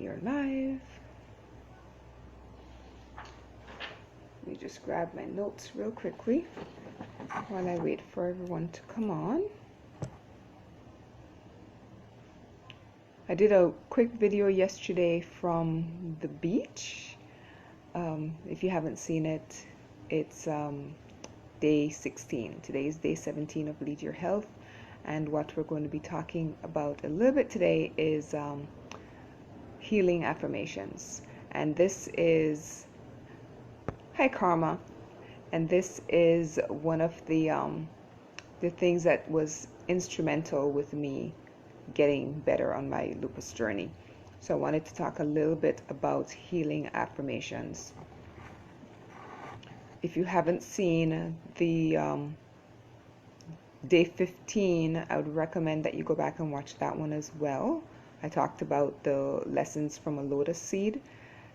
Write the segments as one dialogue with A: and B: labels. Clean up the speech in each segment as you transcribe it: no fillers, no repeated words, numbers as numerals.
A: we are live. Let me just grab my notes real quickly while I wait for everyone to come on. I did a quick video yesterday from the beach. If you haven't seen it, it's day 16. Today is day 17 of Lead Your Health. And what we're going to be talking about a little bit today is healing affirmations. And this is, hi Carma, and this is one of the things that was instrumental with me getting better on my lupus journey. So I wanted to talk a little bit about healing affirmations. If you haven't seen the day 15, I would recommend that you go back and watch that one as well. I talked about the lessons from a lotus seed,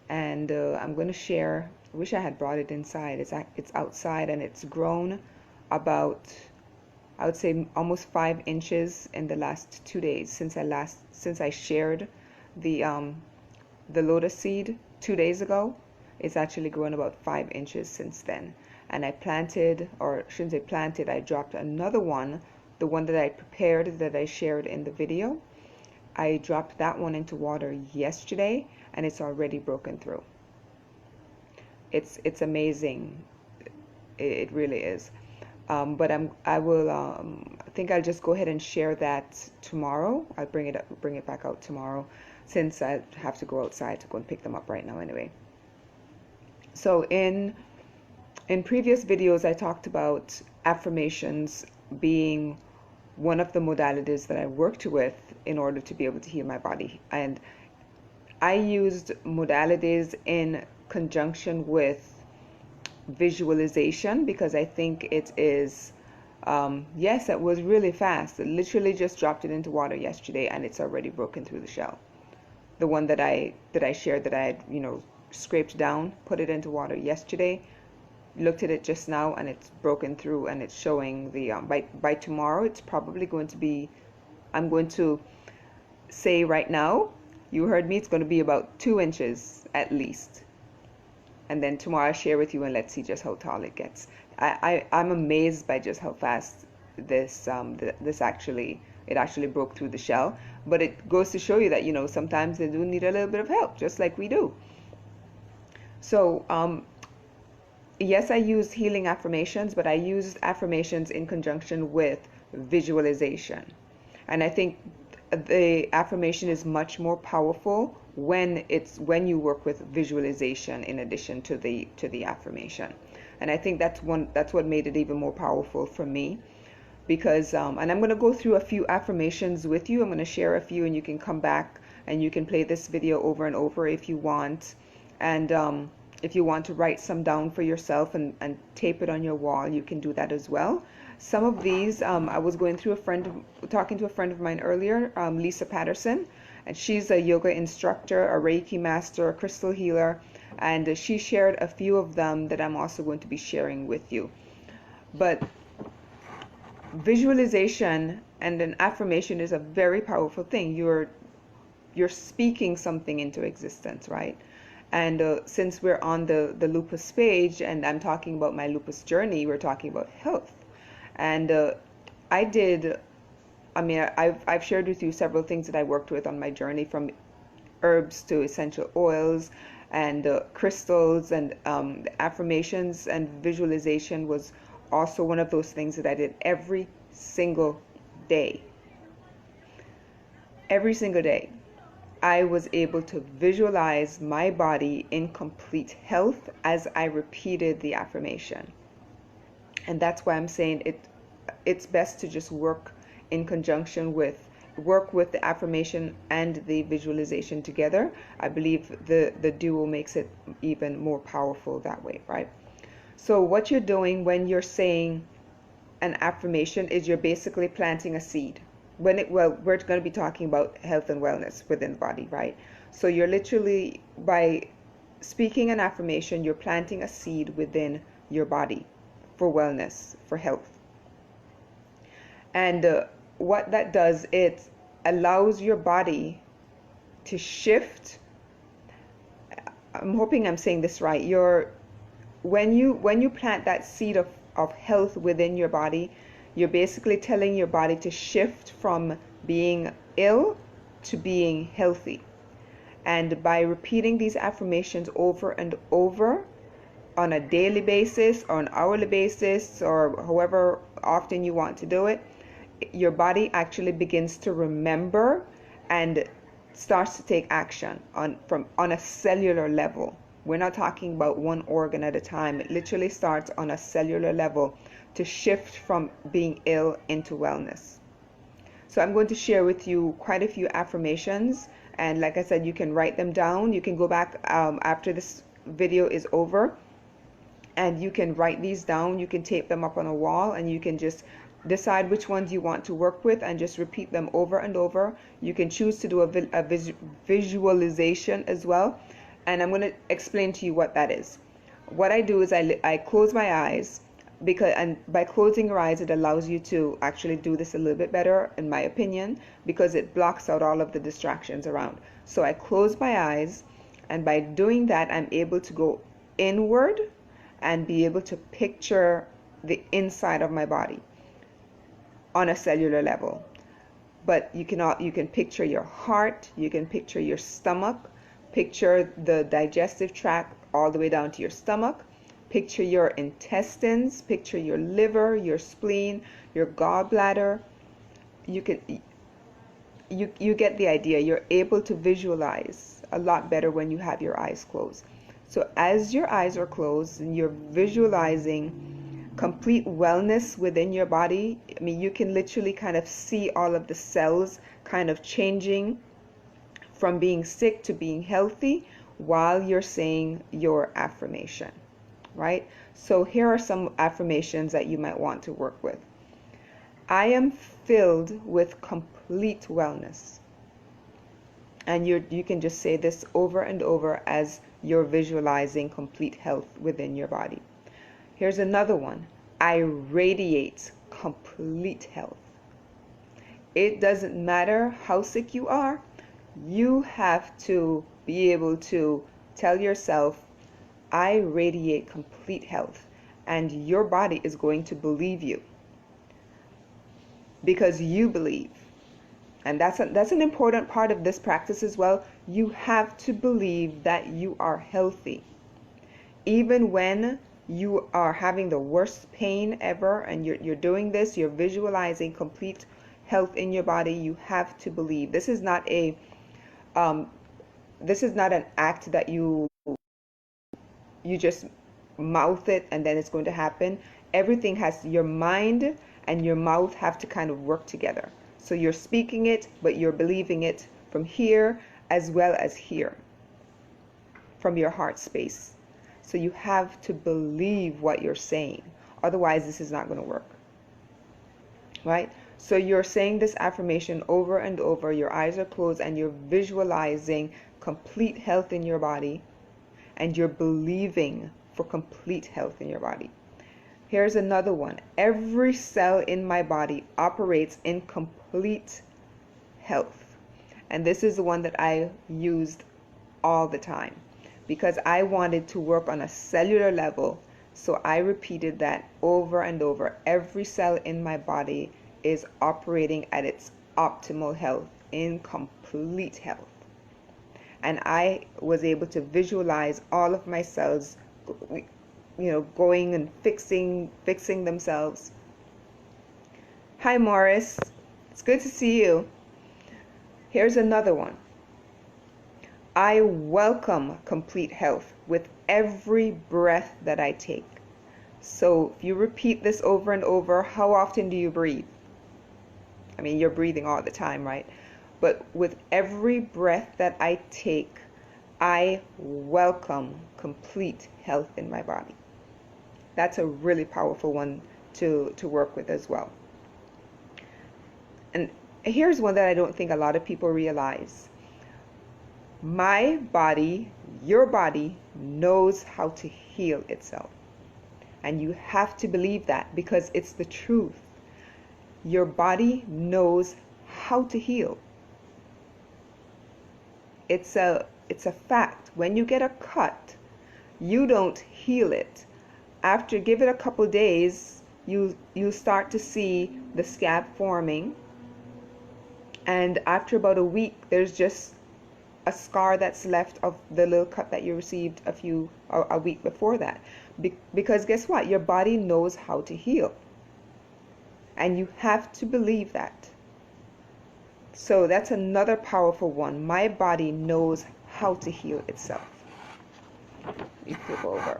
A: and I'm going to share. I wish I had brought it inside. It's outside, and it's grown about, I would say, almost 5 inches in the last 2 days since I shared the lotus seed 2 days ago. It's actually grown about 5 inches since then. And I planted, or shouldn't say planted, I dropped another one, the one that I prepared that I shared in the video. I dropped that one into water yesterday, and it's already broken through. It's amazing. It really is. But I think I'll just go ahead and share that tomorrow. I'll bring it back out tomorrow, since I have to go outside to go and pick them up right now anyway. So in previous videos, I talked about affirmations being one of the modalities that I worked with in order to be able to heal my body. And I used modalities in conjunction with visualization because I think it is, yes, it was really fast. I literally just dropped it into water yesterday, and it's already broken through the shell. The one that I shared, that I had, scraped down, put it into water yesterday, looked at it just now, and it's broken through, and it's showing the by tomorrow it's probably going to be, I'm going to say right now, you heard me, it's going to be about 2 inches at least, and then tomorrow I'll share with you, and let's see just how tall it gets. I'm amazed by just how fast this actually broke through the shell. But it goes to show you that sometimes they do need a little bit of help, just like we do. So yes, I used healing affirmations, but I used affirmations in conjunction with visualization. And I think the affirmation is much more powerful when you work with visualization in addition to the affirmation. And I think that's what made it even more powerful for me, because and I'm going to go through a few affirmations with you. I'm going to share a few, and you can come back and you can play this video over and over if you want. And if you want to write some down for yourself and tape it on your wall, you can do that as well. Some of these, I was talking to a friend of mine earlier, Lisa Patterson, and she's a yoga instructor, a Reiki master, a crystal healer, and she shared a few of them that I'm also going to be sharing with you. But visualization and an affirmation is a very powerful thing. You're speaking something into existence, right? And since we're on the lupus page, and I'm talking about my lupus journey, we're talking about health. And I've shared with you several things that I worked with on my journey, from herbs to essential oils and crystals, and affirmations and visualization was also one of those things that I did every single day. Every single day. I was able to visualize my body in complete health as I repeated the affirmation. And that's why I'm saying it's best to just work in conjunction with the affirmation and the visualization together. I believe the duo makes it even more powerful that way, right? So what you're doing when you're saying an affirmation is you're basically planting a seed. We're going to be talking about health and wellness within the body, right? So you're literally, by speaking an affirmation, you're planting a seed within your body for wellness, for health. And what that does, it allows your body to shift I'm hoping I'm saying this right. When you plant that seed of health within your body, you're basically telling your body to shift from being ill to being healthy. And by repeating these affirmations over and over on a daily basis or an hourly basis or however often you want to do it, your body actually begins to remember and starts to take action on a cellular level. We're not talking about one organ at a time. It literally starts on a cellular level to shift from being ill into wellness. So I'm going to share with you quite a few affirmations, and like I said, you can write them down. You can go back after this video is over and you can write these down. You can tape them up on a wall and you can just decide which ones you want to work with and just repeat them over and over. You can choose to do a visualization as well, and I'm going to explain to you what that is. What I do is I close my eyes, and by closing your eyes it allows you to actually do this a little bit better, in my opinion, because it blocks out all of the distractions around. So I close my eyes, and by doing that I'm able to go inward and be able to picture the inside of my body on a cellular level. But you can picture your heart, you can picture your stomach, picture the digestive tract all the way down to your stomach, picture your intestines, picture your liver, your spleen, your gallbladder. You get the idea. You're able to visualize a lot better when you have your eyes closed. So as your eyes are closed and you're visualizing complete wellness within your body, I mean, you can literally kind of see all of the cells kind of changing from being sick to being healthy while you're saying your affirmation, right? So here are some affirmations that you might want to work with. I am filled with complete wellness. And you can just say this over and over as you're visualizing complete health within your body. Here's another one. I radiate complete health. It doesn't matter how sick you are. You have to be able to tell yourself, I radiate complete health. And your body is going to believe you because you believe. And that's an important part of this practice as well. You have to believe that you are healthy. Even when you are having the worst pain ever and you're doing this, you're visualizing complete health in your body, you have to believe. This is not an act that you just mouth it and then it's going to happen. Everything has, your mind and your mouth have to kind of work together. So you're speaking it, but you're believing it from here as well as here, from your heart space. So you have to believe what you're saying. Otherwise, this is not going to work. Right? So you're saying this affirmation over and over. Your eyes are closed and you're visualizing complete health in your body. And you're believing for complete health in your body. Here's another one. Every cell in my body operates in complete health. And this is the one that I used all the time because I wanted to work on a cellular level. So I repeated that over and over. Every cell in my body is operating at its optimal health, in complete health. And I was able to visualize all of my cells going and fixing themselves. Hi Morris, it's good to see you. Here's another one. I welcome complete health with every breath that I take. So if you repeat this over and over, how often do you breathe? I mean, you're breathing all the time, right? But with every breath that I take, I welcome complete health in my body. That's a really powerful one to work with as well. And here's one that I don't think a lot of people realize. My body, your body, knows how to heal itself. And you have to believe that because it's the truth. Your body knows how to heal. It's a it's a fact. When you get a cut, you don't heal it. After give it a couple days, you start to see the scab forming, and after about a week, there's just a scar that's left of the little cut that you received a week before that. Because guess what? Your body knows how to heal, and you have to believe that. So that's another powerful one. My body knows how to heal itself. You flip over.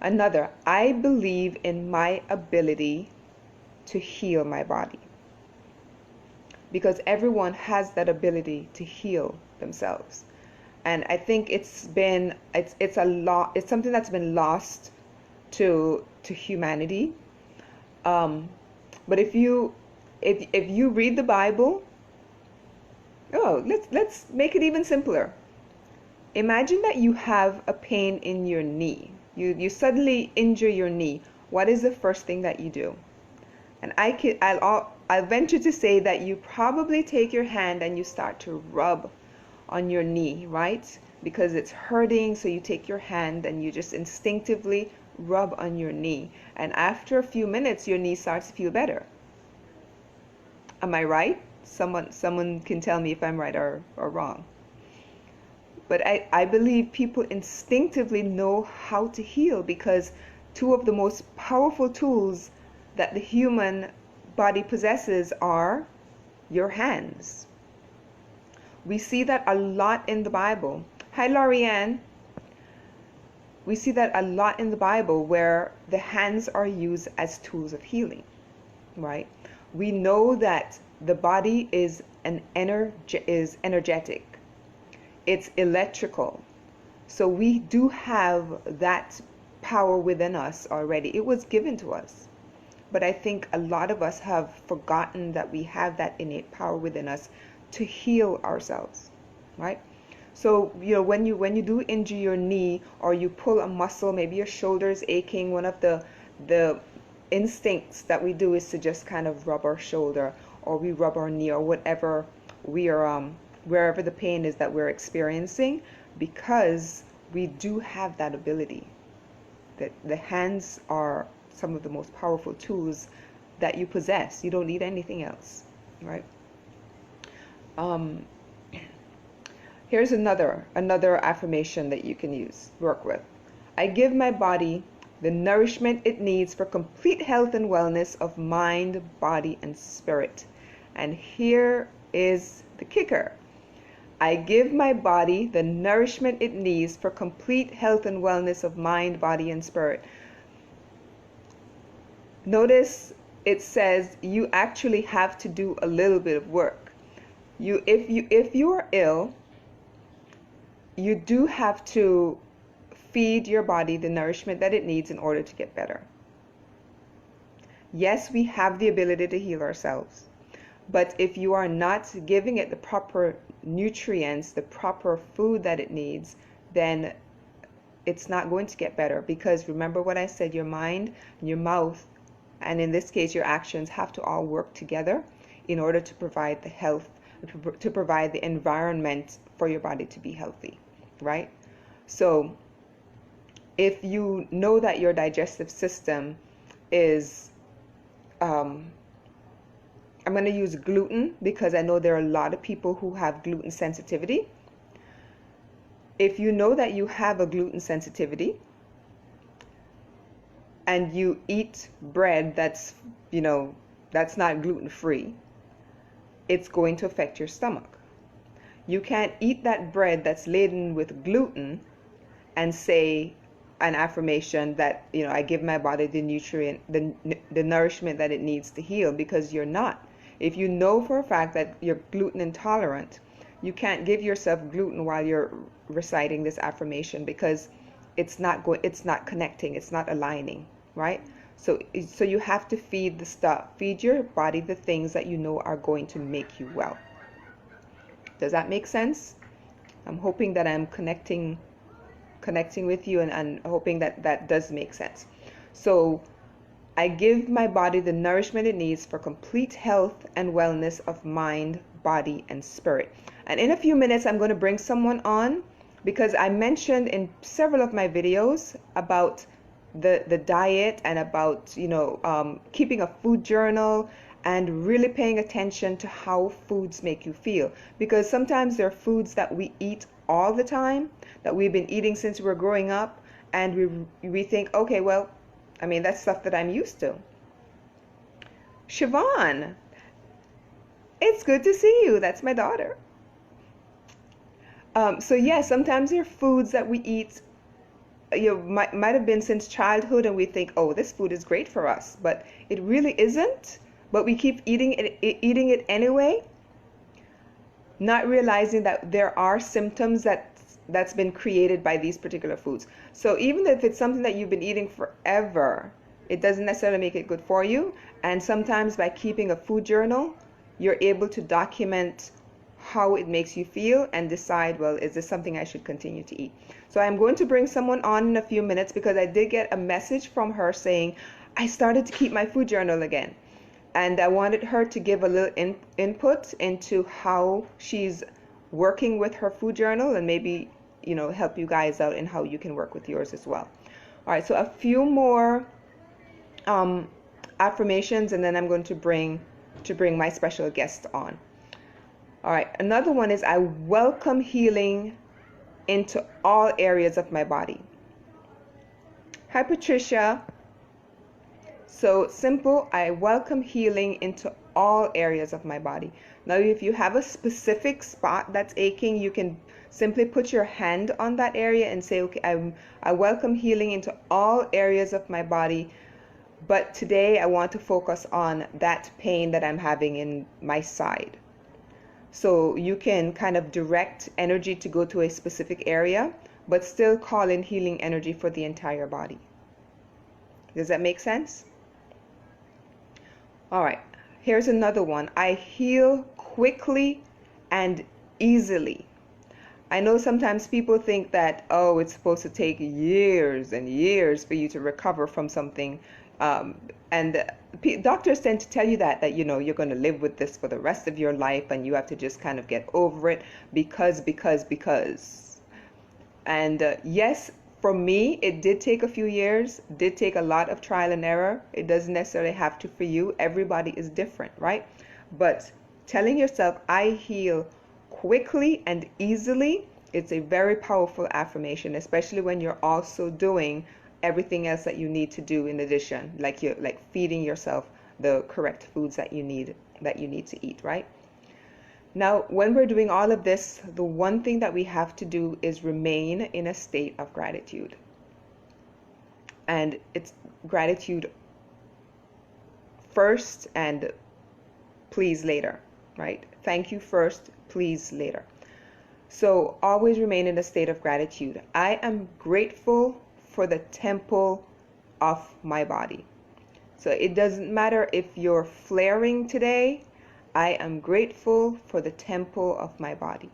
A: Another, I believe in my ability to heal my body. Because everyone has that ability to heal themselves. And I think it's something that's been lost to humanity. But if you read the Bible, let's make it even simpler. Imagine that you have a pain in your knee. You suddenly injure your knee. What is the first thing that you do? And I'll venture to say that you probably take your hand and you start to rub on your knee, right? Because it's hurting, so you take your hand and you just instinctively rub on your knee. And after a few minutes, your knee starts to feel better. Am I right? Someone can tell me if I'm right or wrong. But I believe people instinctively know how to heal, because two of the most powerful tools that the human body possesses are your hands. We see that a lot in the Bible. Hi, Lorianne. We see that a lot in the Bible where the hands are used as tools of healing, right? We know that the body is energetic. It's electrical. So we do have that power within us already. It was given to us. But I think a lot of us have forgotten that we have that innate power within us to heal ourselves, right? So, when you do injure your knee, or you pull a muscle, maybe your shoulder is aching, one of the instincts that we do is to just kind of rub our shoulder, or we rub our knee, or whatever we are, wherever the pain is that we're experiencing, because we do have that ability. That the hands are some of the most powerful tools that you possess. You don't need anything else, right? Here's another affirmation that you can work with. I give my body the nourishment it needs for complete health and wellness of mind, body, and spirit. And here is the kicker. I give my body the nourishment it needs for complete health and wellness of mind, body, and spirit. Notice it says you actually have to do a little bit of work. If you are ill, you do have to feed your body the nourishment that it needs in order to get better. Yes, we have the ability to heal ourselves, but if you are not giving it the proper nutrients, the proper food that it needs, then it's not going to get better. Because remember what I said, your mind, your mouth, and in this case your actions have to all work together in order to provide the health, to provide the environment for your body to be healthy, right? So if you know that your digestive system is, I'm going to use gluten because I know there are a lot of people who have gluten sensitivity. If you know that you have a gluten sensitivity and you eat bread that's not gluten-free, it's going to affect your stomach. You can't eat that bread that's laden with gluten and say an affirmation that, I give my body the nutrient, the nourishment that it needs to heal, because you're not. If you know for a fact that you're gluten intolerant, you can't give yourself gluten while you're reciting this affirmation, because it's not connecting, it's not aligning, right? So you have to feed your body the things that you know are going to make you well. Does that make sense? I'm hoping that I'm connecting with you, and hoping that does make sense. So I give my body the nourishment it needs for complete health and wellness of mind, body, and spirit. And in a few minutes, I'm going to bring someone on because I mentioned in several of my videos about the diet and about, keeping a food journal and really paying attention to how foods make you feel. Because sometimes there are foods that we eat all the time, that we've been eating since we were growing up, and we think, okay, well, I mean, that's stuff that I'm used to. Siobhan, it's good to see you. That's my daughter. So yeah, sometimes there are foods that we eat, might have been since childhood, and we think, oh, this food is great for us, but it really isn't. But we keep eating it anyway, not realizing that there are symptoms that's been created by these particular foods. So even if it's something that you've been eating forever, it doesn't necessarily make it good for you. And sometimes by keeping a food journal, you're able to document how it makes you feel and decide, well, is this something I should continue to eat? So I'm going to bring someone on in a few minutes because I did get a message from her saying, I started to keep my food journal again. And I wanted her to give a little input into how she's working with her food journal and maybe, help you guys out in how you can work with yours as well. All right, so a few more affirmations, and then I'm going to bring my special guest on. All right, another one is I welcome healing into all areas of my body. Hi, Patricia. So simple, I welcome healing into all areas of my body. Now, if you have a specific spot that's aching, you can simply put your hand on that area and say, okay, I welcome healing into all areas of my body. But today I want to focus on that pain that I'm having in my side. So you can kind of direct energy to go to a specific area, but still call in healing energy for the entire body. Does that make sense? All right, here's another one. I heal quickly and easily. I know sometimes people think that, oh, it's supposed to take years and years for you to recover from something. And doctors tend to tell you that you're going to live with this for the rest of your life and you have to just kind of get over it because. And yes, for me, it did take a few years, did take a lot of trial and error. It doesn't necessarily have to for you. Everybody is different, right? But telling yourself, I heal quickly and easily, it's a very powerful affirmation, especially when you're also doing everything else that you need to do in addition, like you're feeding yourself the correct foods that you need to eat, right? Now, when we're doing all of this, the one thing that we have to do is remain in a state of gratitude. And it's gratitude first and please later, right? Thank you first, please later. So always remain in a state of gratitude. I am grateful for the temple of my body. So it doesn't matter if you're flaring today, I am grateful for the temple of my body.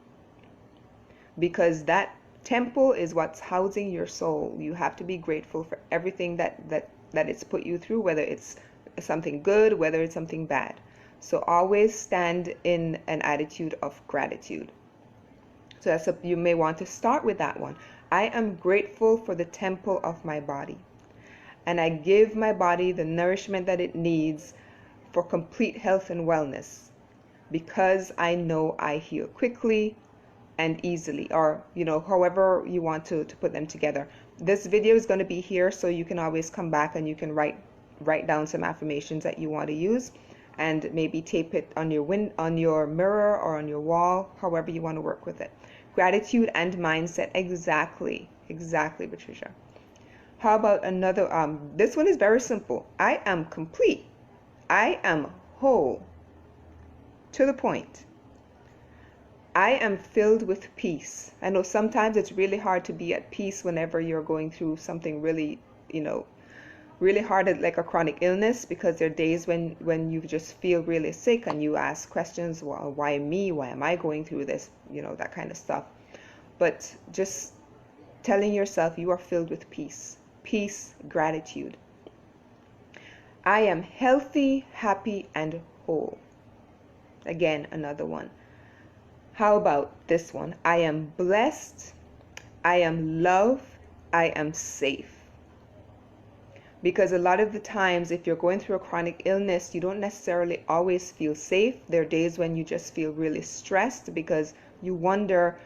A: Because that temple is what's housing your soul. You have to be grateful for everything that it's put you through, whether it's something good, whether it's something bad. So always stand in an attitude of gratitude. So you may want to start with that one. I am grateful for the temple of my body. And I give my body the nourishment that it needs for complete health and wellness, because I know I heal quickly and easily, or however you want to put them together. This video is going to be here, so you can always come back and you can write down some affirmations that you want to use, and maybe tape it on your mirror or on your wall, however you want to work with it. Gratitude and mindset. Exactly, Patricia. How about another? This one is very simple. I am complete. I am whole. To the point. I am filled with peace. I know sometimes it's really hard to be at peace whenever you're going through something really, really hard, like a chronic illness, because there are days when you just feel really sick and you ask questions, well, why me? Why am I going through this? That kind of stuff. But just telling yourself you are filled with peace. Peace, gratitude. I am healthy, happy, and whole. Again, another one. How about this one? I am blessed, I am loved, I am safe. Because a lot of the times, if you're going through a chronic illness, you don't necessarily always feel safe. There are days when you just feel really stressed because you wonder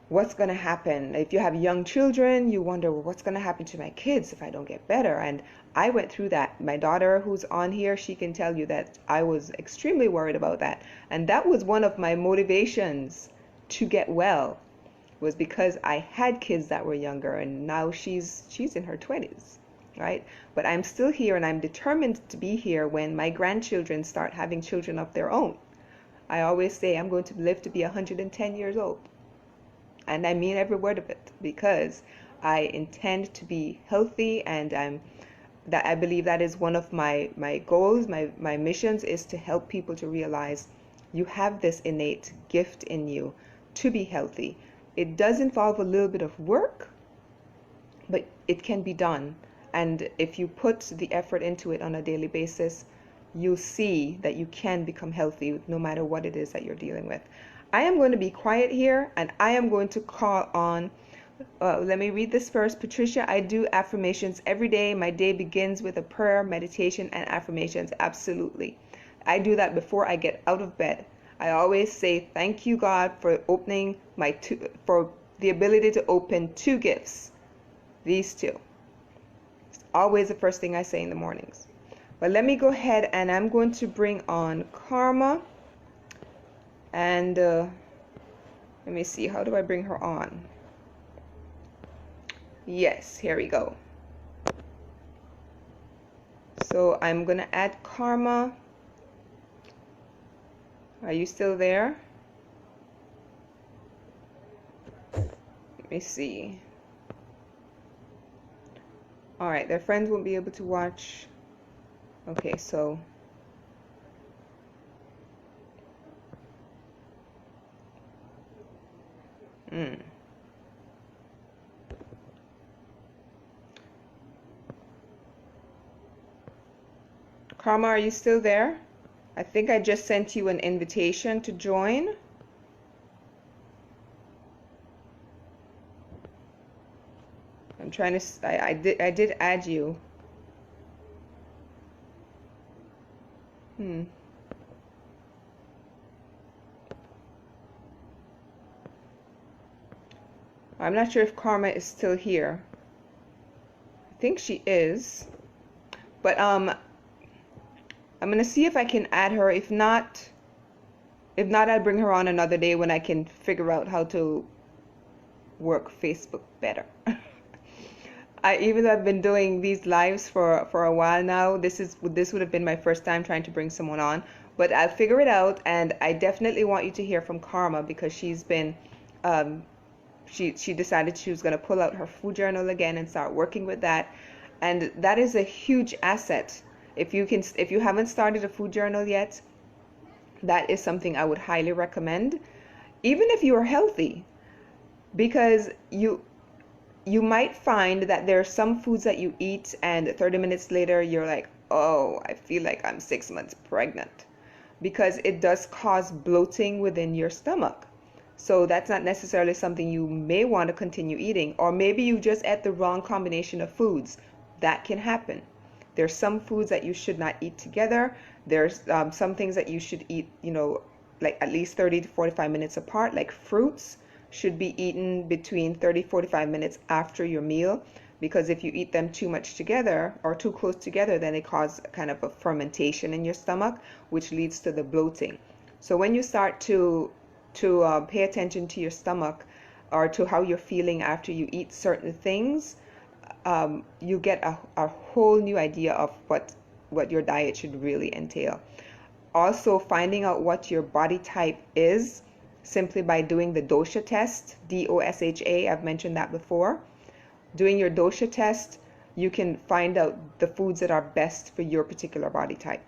A: what's going to happen. If you have young children, you wonder, well, what's going to happen to my kids if I don't get better? And I went through that. My daughter, who's on here, she can tell you that I was extremely worried about that. And that was one of my motivations to get well, was because I had kids that were younger, and now she's in her 20s. Right? But I'm still here, and I'm determined to be here when my grandchildren start having children of their own. I always say I'm going to live to be 110 years old. And I mean every word of it, because I intend to be healthy, and I believe that is one of my goals, my missions, is to help people to realize you have this innate gift in you to be healthy. It does involve a little bit of work, but it can be done. And if you put the effort into it on a daily basis, you'll see that you can become healthy no matter what it is that you're dealing with. I am going to be quiet here, and I am going to call on, let me read this first. Patricia, I do affirmations every day. My day begins with a prayer, meditation, and affirmations. Absolutely. I do that before I get out of bed. I always say, thank you, God, for opening for the ability to open two gifts. These two. Always the first thing I say in the mornings. But let me go ahead, and I'm going to bring on Carma. And let me see, how do I bring her on? Yes, here we go. So I'm going to add Carma. Are you still there? Let me see. All right, their friends won't be able to watch. Okay, so Carma, are you still there? I think I just sent you an invitation to join. I'm trying to, I did add you. I'm not sure if Carma is still here. I think she is. But I'm gonna see if I can add her. If not, I'll bring her on another day when I can figure out how to work Facebook better. Even though I've been doing these lives for a while now, this would have been my first time trying to bring someone on, but I'll figure it out. And I definitely want you to hear from Carma, because she's been she decided she was going to pull out her food journal again and start working with that, and that is a huge asset. If you haven't started a food journal yet, that is something I would highly recommend, even if you are healthy, because you might find that there are some foods that you eat and 30 minutes later you're like, oh, I feel like I'm 6 months pregnant, because it does cause bloating within your stomach. So that's not necessarily something you may want to continue eating, or maybe you just ate the wrong combination of foods. That can happen. There's some foods that you should not eat together. There's some things that you should eat, like at least 30 to 45 minutes apart, like fruits should be eaten between 30-45 minutes after your meal, because if you eat them too much together or too close together, then it causes kind of a fermentation in your stomach, which leads to the bloating. So when you start to pay attention to your stomach, or to how you're feeling after you eat certain things, you get a whole new idea of what your diet should really entail. Also, finding out what your body type is simply by doing the dosha test, DOSHA, I've mentioned that before. Doing your dosha test, you can find out the foods that are best for your particular body type.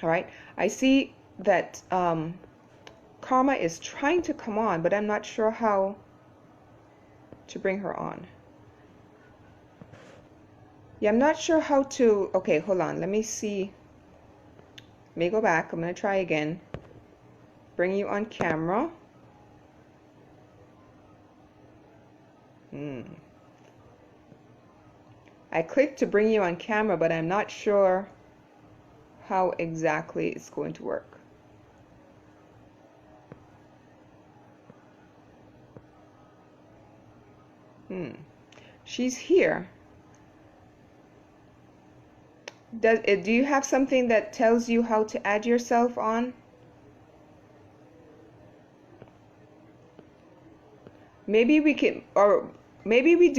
A: All right, I see that Carma is trying to come on, but I'm not sure how to bring her on. Yeah, I'm not sure how to. Okay, hold on. Let me see. Let me go back. I'm going to try again. Bring you on camera. Hmm. I clicked to bring you on camera, but I'm not sure how exactly it's going to work. She's here. Do you have something that tells you how to add yourself on? Maybe we can, or maybe we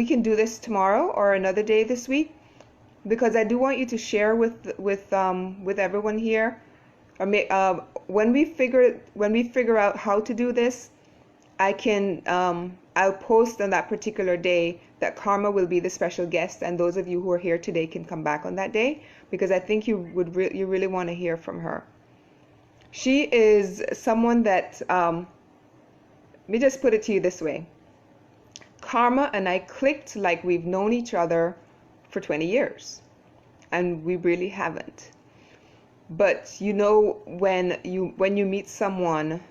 A: can do this tomorrow or another day this week, because I do want you to share with everyone here. Or when we figure out how to do this, I can I'll post on that particular day that Karma will be the special guest, and those of you who are here today can come back on that day, because I think you really want to hear from her. She is someone that let me just put it to you this way. Karma and I clicked like we've known each other for 20 years, and we really haven't. But you know, when you meet someone,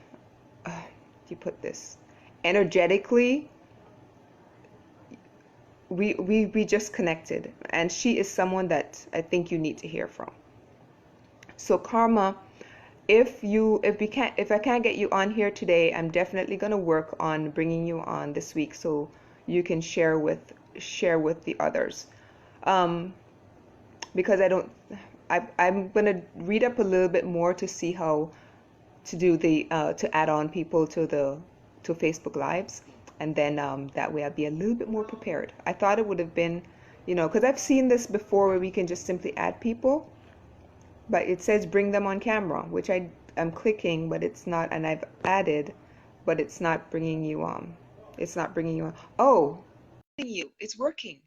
A: you put this energetically, we just connected, and she is someone that I think you need to hear from. So Karma, if I can't get you on here today, I'm definitely going to work on bringing you on this week so you can share with the others. Because I'm going to read up a little bit more to see how to do to add on people to Facebook Lives, and then that way I'll be a little bit more prepared. I thought it would have been, because I've seen this before where we can just simply add people, but it says bring them on camera, which I'm clicking, but it's not, and I've added, but it's not bringing you on. It's not bringing you on. Oh, it's working.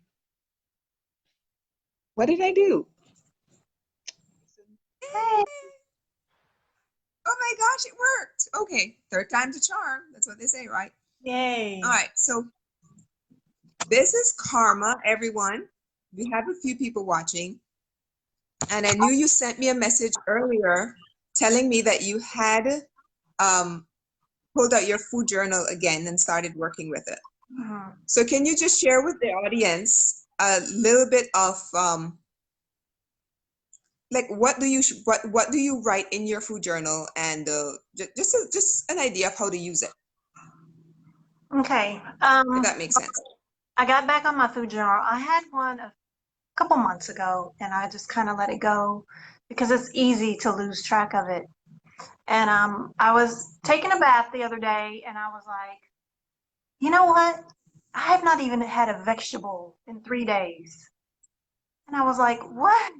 A: What did I do?
B: Hey.
A: Oh my gosh, it worked. Okay, third time's a charm. That's what they say, right?
B: Yay.
A: All right, so this is Karma, everyone. We have a few people watching, and I knew you sent me a message earlier telling me that you had um, pulled out your food journal again and started working with it. So can you just share with the audience a little bit of like what do you write in your food journal, and just an idea of how to use it,
B: Okay.
A: if that makes sense.
B: I got back on my food journal. I had one a couple months ago, and I just kind of let it go because it's easy to lose track of it. And I was taking a bath the other day, and I was like, you know what? I have not even had a vegetable in 3 days. And I was like, what?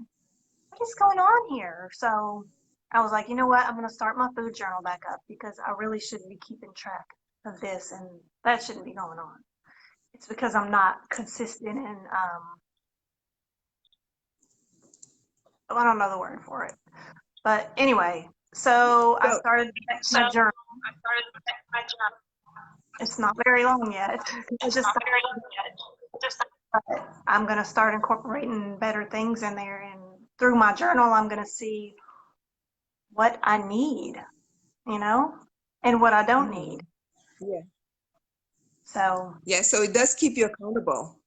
B: What is going on here? So I was like, you know what? I'm going to start my food journal back up because I really shouldn't be keeping track of this, and that shouldn't be going on. It's because I'm not consistent in, I don't know the word for it. But anyway, so I
A: So
B: started my journal. It's not very long yet. I just started. I'm going to start incorporating better things in there. And through my journal, I'm going to see what I need, and what I don't need.
A: yeah,
B: So,
A: yeah, so it does keep you accountable,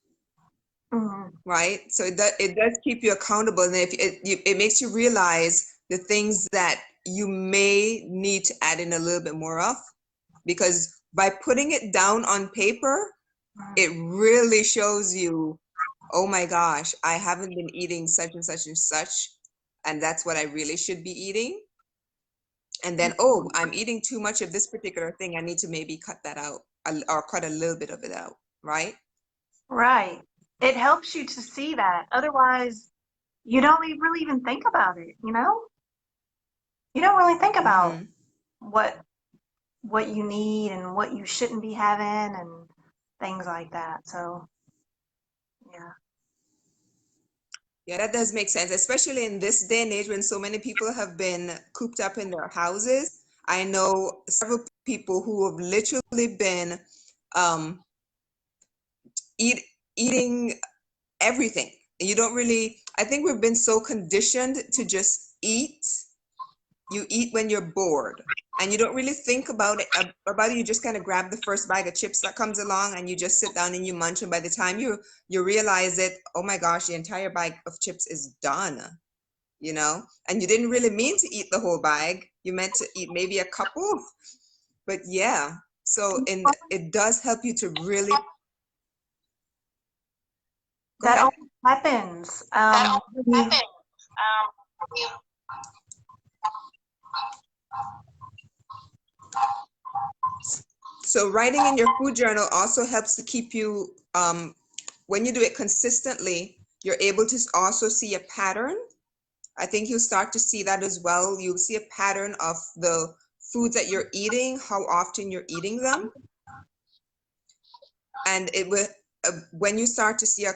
B: mm,
A: right? So it does keep you accountable, and if it makes you realize the things that you may need to add in a little bit more of, because by putting it down on paper, it really shows you, oh my gosh, I haven't been eating such and such and such, and that's what I really should be eating. And then, oh, I'm eating too much of this particular thing. I need to maybe cut that out, or cut a little bit of it out, right?
B: right. It helps you to see that. Otherwise, you don't really even think about it, you know? You don't really think about
A: Mm-hmm.
B: what what you need and what you shouldn't be having and things like that. So, yeah.
A: Yeah, that does make sense, especially in this day and age when so many people have been cooped up in their houses. I know several people who have literally been um, eat, eating everything. You don't really, I think we've been so conditioned to just eat
C: you eat when you're bored and you don't really think about it, you just kind of grab the first bag of chips that comes along and you just sit down and you munch, and by the time you realize it, oh my gosh, the entire bag of chips is done, you know, and you didn't really mean to eat the whole bag. You meant to eat maybe a couple, but yeah. So it does help you to really go
B: That
C: ahead.
B: always happens.
C: So writing in your food journal also helps to keep you, when you do it consistently, you're able to also see a pattern. I think you'll start to see that as well. You'll see a pattern of the foods that you're eating, how often you're eating them. And it will, when you start to see a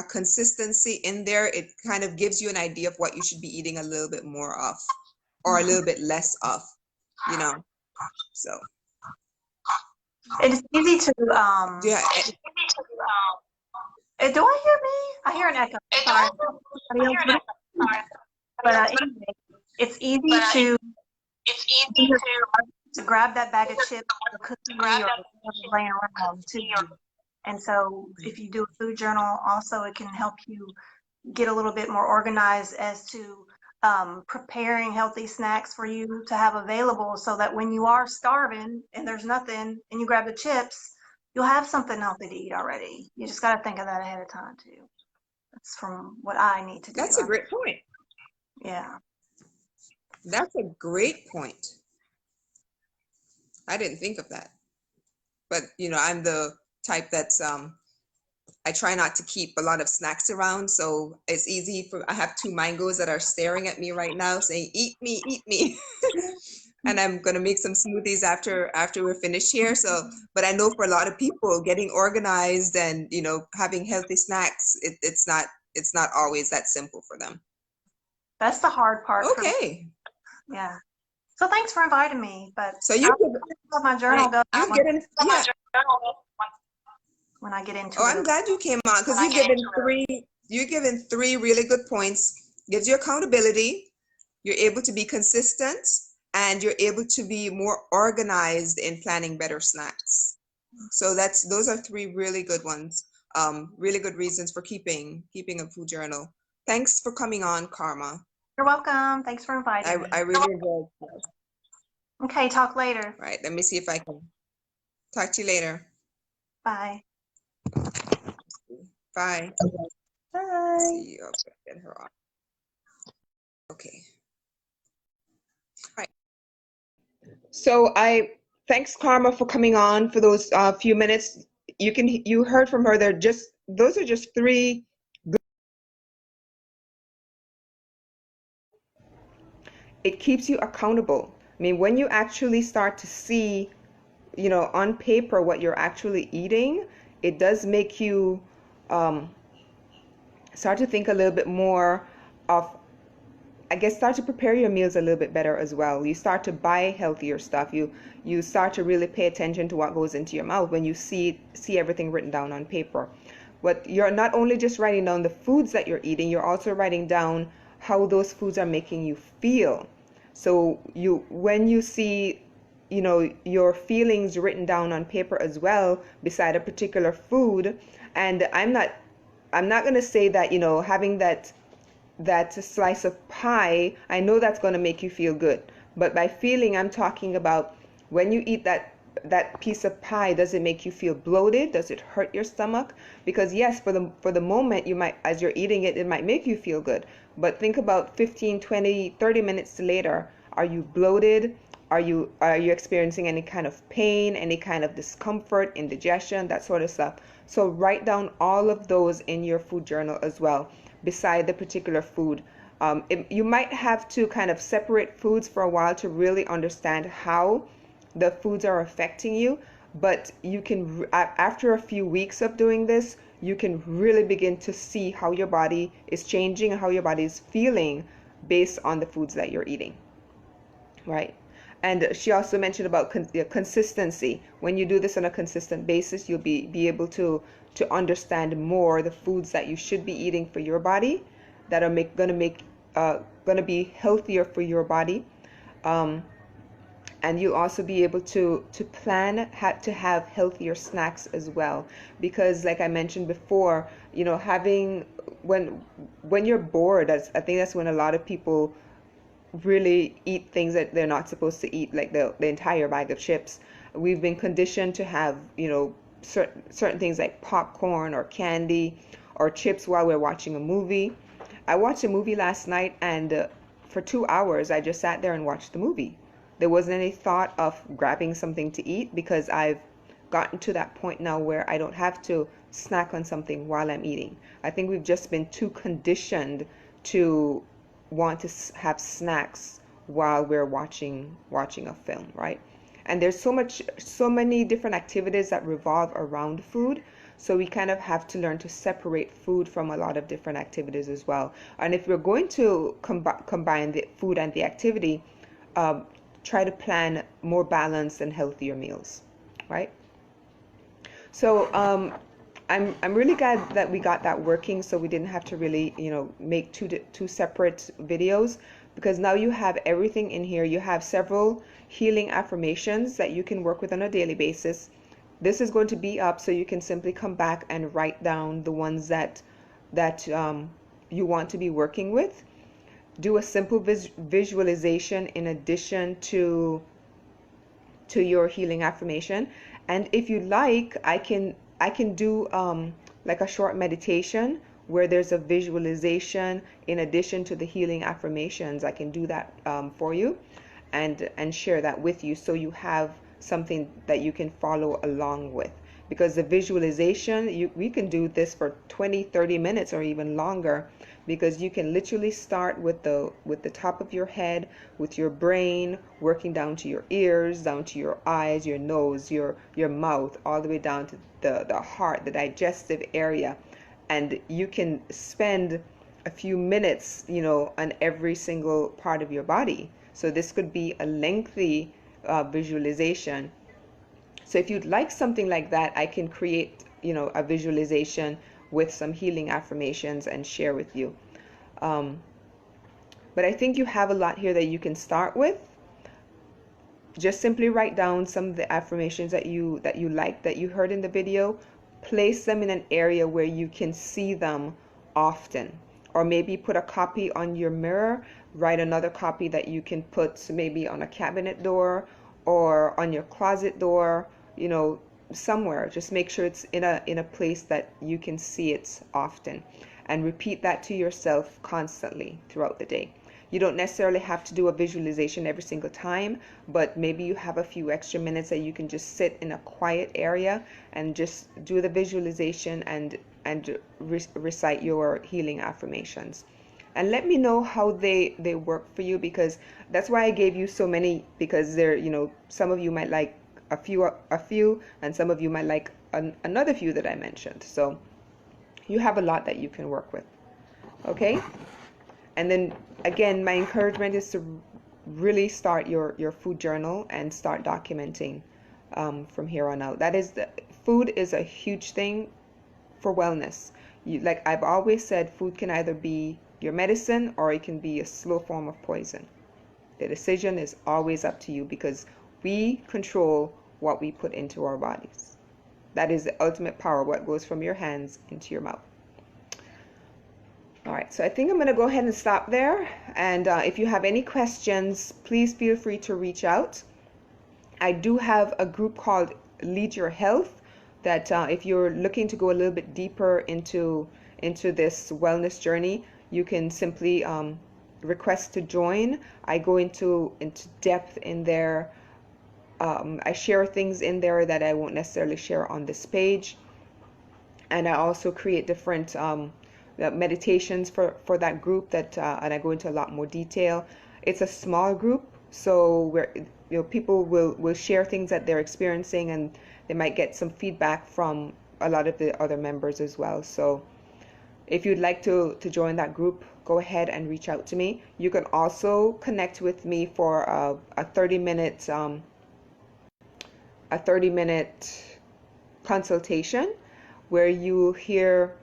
C: consistency in there, it kind of gives you an idea of what you should be eating a little bit more of, or a little bit less of, you know. So
B: It's easy to
C: yeah.
B: do I hear me? I hear an echo. Sorry. But anyway, it's easy to grab that bag of chips or cookie or whatever laying around to you. And so if you do a food journal, also it can help you get a little bit more organized as to preparing healthy snacks for you to have available, so that when you are starving and there's nothing and you grab the chips, you'll have something healthy to eat already. You just got to think of that ahead of time too. That's from what I need to do.
C: That's a great point.
B: Yeah.
C: That's a great point. I didn't think of that. But, you know, I'm the type that's, I try not to keep a lot of snacks around. So it's easy for, I have two mangoes that are staring at me right now saying, eat me, eat me. And I'm going to make some smoothies after we're finished here. So, but I know for a lot of people, getting organized and, you know, having healthy snacks, it's not always that simple for them.
B: That's the hard part.
C: Okay.
B: Yeah. So thanks for inviting me. But
C: so you
B: let my journal go.
C: yeah.
B: When I get into
C: Oh,
B: it.
C: I'm glad you came on, because you're given three really good points. Gives you accountability, you're able to be consistent, and you're able to be more organized in planning better snacks. So those are three really good ones. Really good reasons for keeping a food journal. Thanks for coming on, Carma.
B: You're welcome. Thanks for inviting me.
C: I really enjoyed it.
B: Okay, talk later.
C: Right, let me see if I can talk to you later.
B: Bye.
C: Bye.
B: Bye.
C: See you. Okay, get her on. Okay. All right.
A: So thanks Carma for coming on for those few minutes. You heard from her. Those are just three good. It keeps you accountable. I mean, when you actually start to see, you know, on paper what you're actually eating, it does make you start to think a little bit more of, I guess, start to prepare your meals a little bit better as well. You start to buy healthier stuff. You start to really pay attention to what goes into your mouth when you see everything written down on paper. But you're not only just writing down the foods that you're eating, you're also writing down how those foods are making you feel. So when you see, you know, your feelings written down on paper as well beside a particular food, and I'm not going to say that, you know, having that slice of pie, I know that's going to make you feel good. But by feeling, I'm talking about when you eat that piece of pie, does it make you feel bloated? Does it hurt your stomach? Because yes, for the moment, you might, as you're eating it, it might make you feel good. But think about 15, 20, 30 minutes later. Are you bloated? Are you experiencing any kind of pain, any kind of discomfort, indigestion, that sort of stuff? So write down all of those in your food journal as well, beside the particular food. You might have to kind of separate foods for a while to really understand how the foods are affecting you. But you can, after a few weeks of doing this, you can really begin to see how your body is changing and how your body is feeling based on the foods that you're eating. Right. And she also mentioned about consistency. When you do this on a consistent basis, you'll be able to understand more the foods that you should be eating for your body that are going to make going to be healthier for your body. And you'll also be able to plan to have healthier snacks as well, because like I mentioned before, having when you're bored, I think that's when a lot of people really eat things that they're not supposed to eat, like the entire bag of chips. We've been conditioned to have, certain things like popcorn or candy or chips while we're watching a movie. I watched a movie last night, and for 2 hours I just sat there and watched the movie. There wasn't any thought of grabbing something to eat, because I've gotten to that point now where I don't have to snack on something while I'm eating. I think we've just been too conditioned to want to have snacks while we're watching a film, right? And there's so many different activities that revolve around food. So we kind of have to learn to separate food from a lot of different activities as well. And if we're going to combine the food and the activity, try to plan more balanced and healthier meals, right? So I'm really glad that we got that working, so we didn't have to really make two separate videos, because now you have everything in here. You have several healing affirmations that you can work with on a daily basis. This is going to be up, so you can simply come back and write down the ones that you want to be working with. Do a simple visualization in addition to your healing affirmation. And if you like, I can do like a short meditation where there's a visualization in addition to the healing affirmations. I can do that for you and share that with you, so you have something that you can follow along with. Because the visualization, we can do this for 20-30 minutes or even longer, because you can literally start with the top of your head, with your brain, working down to your ears, down to your eyes, your nose, your mouth, all the way down to the heart, the digestive area. And you can spend a few minutes on every single part of your body. So this could be a lengthy visualization. So if you'd like something like that, I can create a visualization with some healing affirmations and share with you. But I think you have a lot here that you can start with. Just simply write down some of the affirmations that you like, that you heard in the video. Place them in an area where you can see them often, or maybe put a copy on your mirror. Write another copy that you can put maybe on a cabinet door or on your closet door, somewhere. Just make sure it's in a place that you can see it often, and repeat that to yourself constantly throughout the day. You don't necessarily have to do a visualization every single time, but maybe you have a few extra minutes that you can just sit in a quiet area and just do the visualization and recite your healing affirmations. And let me know how they work for you, because that's why I gave you so many, because there, some of you might like a few, and some of you might like another few that I mentioned. So you have a lot that you can work with. Okay? And then again, my encouragement is to really start your food journal and start documenting from here on out. Food is a huge thing for wellness. Like I've always said, food can either be your medicine or it can be a slow form of poison. The decision is always up to you, because we control what we put into our bodies. That is the ultimate power, what goes from your hands into your mouth. All right, so I think I'm going to go ahead and stop there. And if you have any questions, please feel free to reach out. I do have a group called Lead Your Health that if you're looking to go a little bit deeper into this wellness journey, you can simply request to join. I go into depth in there. I share things in there that I won't necessarily share on this page. And I also create different meditations for that group and I go into a lot more detail. It's a small group, so where people will share things that they're experiencing, and they might get some feedback from a lot of the other members as well. So if you'd like to join that group, go ahead and reach out to me. You can also connect with me for a 30-minute consultation where you hear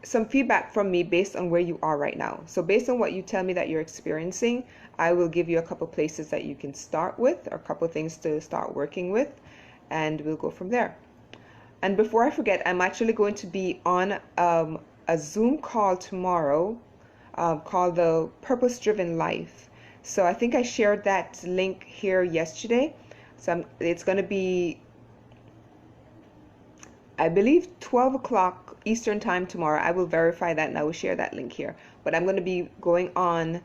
A: some feedback from me based on where you are right now. So based on what you tell me that you're experiencing, I will give you a couple places that you can start with, or a couple things to start working with, and we'll go from there. And before I forget, I'm actually going to be on a Zoom call tomorrow called the Purpose Driven Life. So I think I shared that link here yesterday. So it's going to be, I believe, 12 o'clock Eastern time tomorrow. I will verify that and I will share that link here. But I'm going to be going on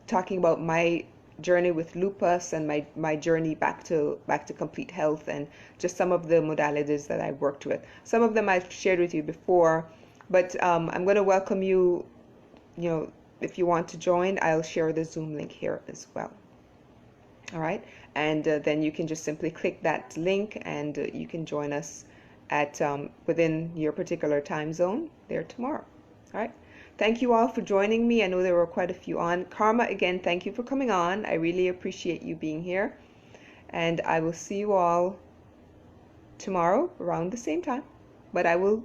A: talking about my journey with lupus and my journey back to complete health, and just some of the modalities that I worked with. Some of them I've shared with you before, but I'm going to welcome you. You know, if you want to join, I'll share the Zoom link here as well. All right, and then you can just simply click that link, and you can join us at within your particular time zone there tomorrow. All right. Thank you all for joining me. I know there were quite a few on. Karma, again, thank you for coming on. I really appreciate you being here. And I will see you all tomorrow around the same time. But I will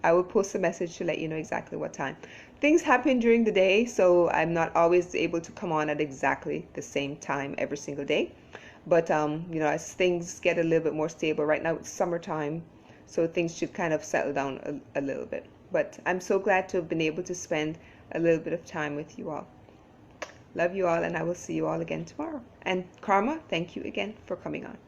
A: post a message to let you know exactly what time. Things happen during the day, so I'm not always able to come on at exactly the same time every single day. But you know, as things get a little bit more stable, right now it's summertime, so things should kind of settle down a little bit. But I'm so glad to have been able to spend a little bit of time with you all. Love you all, and I will see you all again tomorrow. And Karma, thank you again for coming on.